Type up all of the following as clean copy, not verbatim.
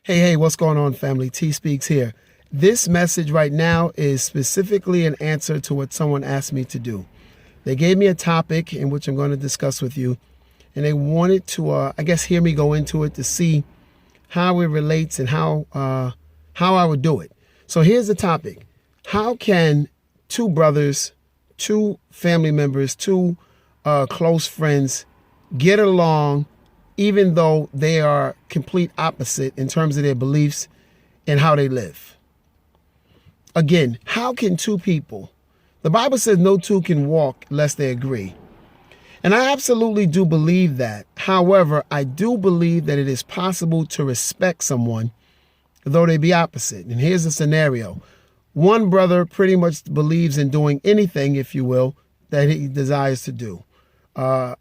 Hey, what's going on, family? TSpeaks here. This message right now is specifically an answer to what someone asked me to do. They gave me a topic in which I'm going to discuss with you, and they wanted to, hear me go into it to see how it relates and how I would do it. So here's the topic. How can two brothers, two family members, two close friends get along even though they are complete opposite in terms of their beliefs and how they live? Again, how can two people? The Bible says no two can walk lest they agree. And I absolutely do believe that. However, I do believe that it is possible to respect someone though they be opposite. And here's the scenario. One brother pretty much believes in doing anything, if you will, that he desires to do.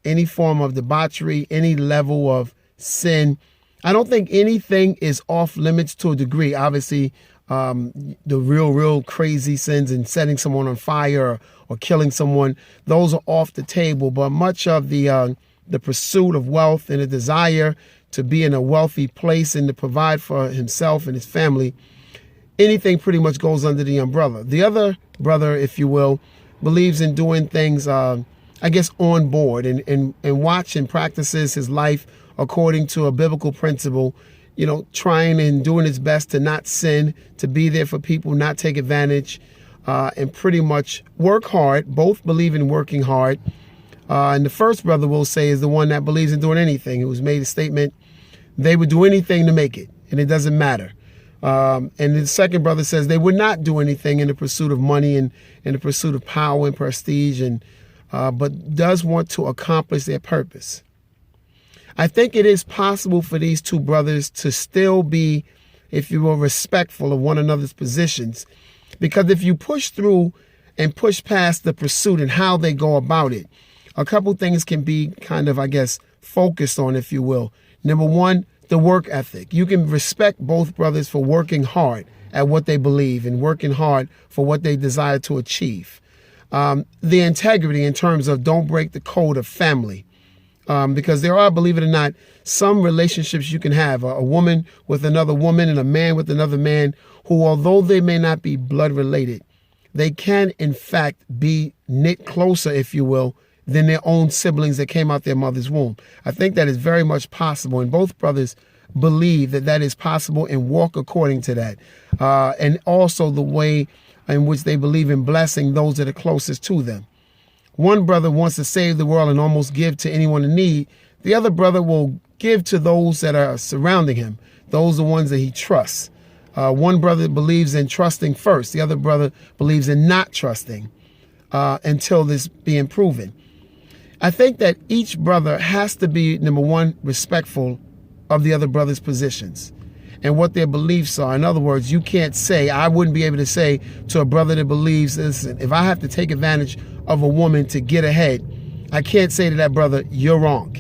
Any form of debauchery, any level of sin. I don't think anything is off limits to a degree. Obviously, the real crazy sins and setting someone on fire or killing someone, those are off the table. But much of the pursuit of wealth and a desire to be in a wealthy place and to provide for himself and his family, anything pretty much goes under the umbrella. The other brother, if you will, believes in doing things, on board and watch and practices his life according to a biblical principle, trying and doing his best to not sin, to be there for people, not take advantage, and pretty much work hard. Both believe in working hard. And the first brother, we'll say, is the one that believes in doing anything. It was made a statement, they would do anything to make it, and it doesn't matter. And the second brother says they would not do anything in the pursuit of money and in the pursuit of power and prestige, but does want to accomplish their purpose. I think it is possible for these two brothers to still be, if you will, respectful of one another's positions. Because if you push through and push past the pursuit and how they go about it, a couple things can be kind of, focused on, if you will. Number one, the work ethic. You can respect both brothers for working hard at what they believe and working hard for what they desire to achieve. The integrity in terms of don't break the code of family. Because there are, believe it or not, some relationships you can have, a woman with another woman and a man with another man who, although they may not be blood related, they can in fact be knit closer, if you will, than their own siblings that came out their mother's womb. I think that is very much possible, and both brothers believe that that is possible and walk according to that. And also the way in which they believe in blessing those that are closest to them. One brother wants to save the world and almost give to anyone in need. The other brother will give to those that are surrounding him, those are the ones that he trusts. One brother believes in trusting first. The other brother believes in not trusting until this being proven. I think that each brother has to be, number one, respectful of the other brother's positions and what their beliefs are. In other words, you can't say, I wouldn't be able to say to a brother that believes, listen, if I have to take advantage of a woman to get ahead, I can't say to that brother, you're wrong.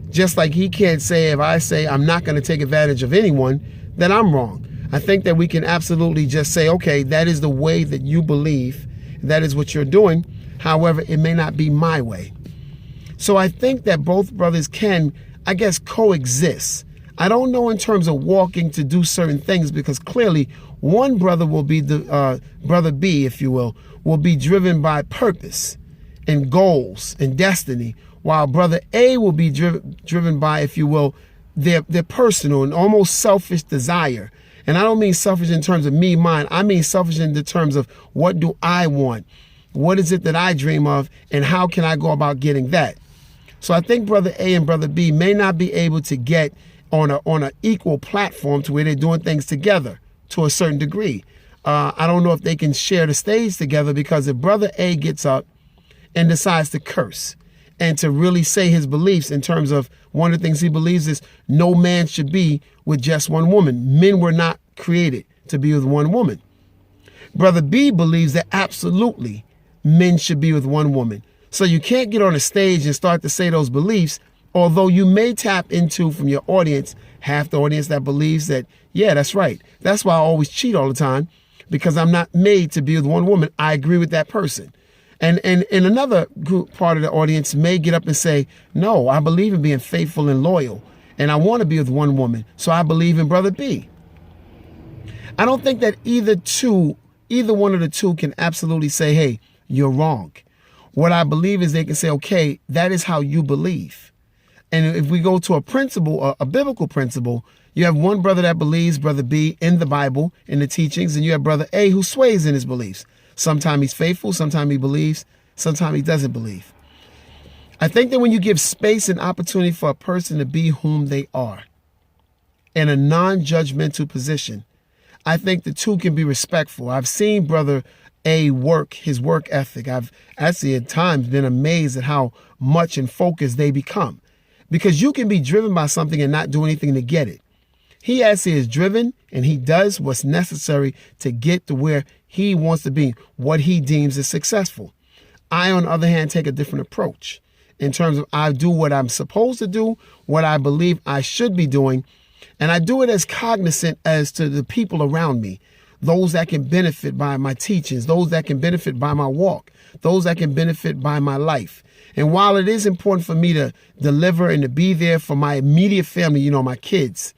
Just like he can't say, if I say I'm not going to take advantage of anyone, that I'm wrong. I think that we can absolutely just say, okay, that is the way that you believe. That is what you're doing. However, it may not be my way. So I think that both brothers can, coexist. I don't know in terms of walking to do certain things, because clearly one brother will be the brother B, if you will be driven by purpose and goals and destiny, while brother A will be driven by, if you will, their personal and almost selfish desire. And I don't mean selfish in terms of me, mine. I mean selfish in the terms of what do I want? What is it that I dream of? And how can I go about getting that? So I think brother A and brother B may not be able to get on an equal platform to where they're doing things together to a certain degree. I don't know if they can share the stage together, because if brother A gets up and decides to curse and to really say his beliefs in terms of one of the things he believes is no man should be with just one woman. Men were not created to be with one woman. Brother B believes that absolutely men should be with one woman. So you can't get on a stage and start to say those beliefs, although you may tap into from your audience, half the audience that believes that, yeah, that's right. That's why I always cheat all the time, because I'm not made to be with one woman. I agree with that person. And another group part of the audience may get up and say, no, I believe in being faithful and loyal And I want to be with one woman. So I believe in brother B. I don't think that either one of the two can absolutely say, hey, you're wrong. What I believe is they can say, okay, that is how you believe. And if we go to a principle, a biblical principle, you have one brother that believes, brother B, in the Bible, in the teachings, and you have brother A who sways in his beliefs. Sometimes he's faithful, sometimes he believes, sometimes he doesn't believe. I think that when you give space and opportunity for a person to be whom they are in a non-judgmental position, I think the two can be respectful. I've seen brother A work, his work ethic. I've actually at times been amazed at how much and focused they become. Because you can be driven by something and not do anything to get it. He actually is driven and he does what's necessary to get to where he wants to be, what he deems is successful. I, on the other hand, take a different approach in terms of I do what I'm supposed to do, what I believe I should be doing, and I do it as cognizant as to the people around me, those that can benefit by my teachings, those that can benefit by my walk, those that can benefit by my life. And while it is important for me to deliver and to be there for my immediate family, my kids,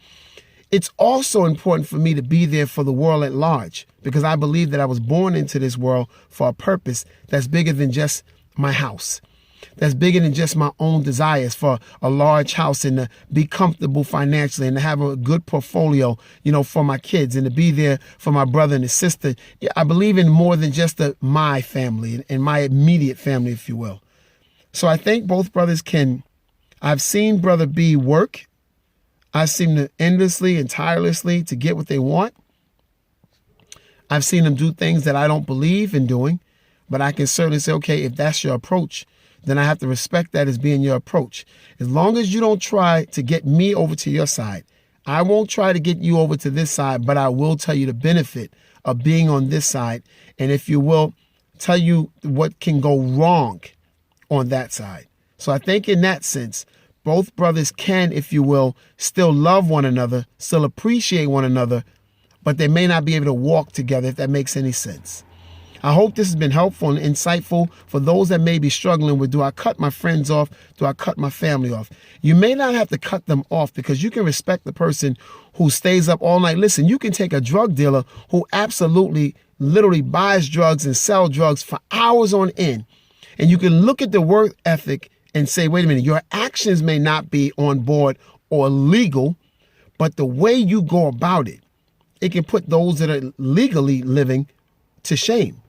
it's also important for me to be there for the world at large, because I believe that I was born into this world for a purpose that's bigger than just my house, that's bigger than just my own desires for a large house and to be comfortable financially and to have a good portfolio, for my kids and to be there for my brother and his sister. Yeah, I believe in more than just my family and my immediate family, if you will. So I think both brothers I've seen brother B work. I've seen them endlessly and tirelessly to get what they want. I've seen them do things that I don't believe in doing, but I can certainly say, okay, if that's your approach, then I have to respect that as being your approach. As long as you don't try to get me over to your side, I won't try to get you over to this side, but I will tell you the benefit of being on this side. And if you will, tell you what can go wrong on that side. So I think in that sense, both brothers can, if you will, still love one another, still appreciate one another, but they may not be able to walk together, if that makes any sense. I hope this has been helpful and insightful for those that may be struggling with, do I cut my friends off? Do I cut my family off? You may not have to cut them off, because you can respect the person who stays up all night. Listen, you can take a drug dealer who absolutely, literally buys drugs and sells drugs for hours on end, and you can look at the work ethic and say, wait a minute, your actions may not be on board or legal, but the way you go about it, it can put those that are legally living to shame.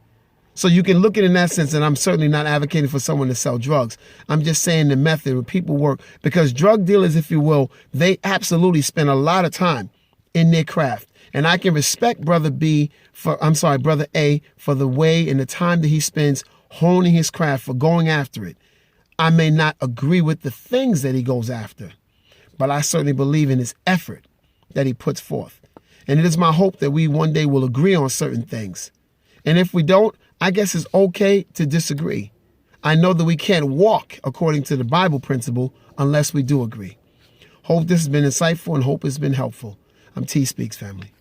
So you can look at it in that sense, and I'm certainly not advocating for someone to sell drugs. I'm just saying the method where people work, because drug dealers, if you will, they absolutely spend a lot of time in their craft. And I can respect brother A for the way and the time that he spends honing his craft, for going after it. I may not agree with the things that he goes after, but I certainly believe in his effort that he puts forth. And it is my hope that we one day will agree on certain things. And if we don't, I guess it's okay to disagree. I know that we can't walk according to the Bible principle unless we do agree. Hope this has been insightful and hope it's been helpful. I'm TSpeaks family.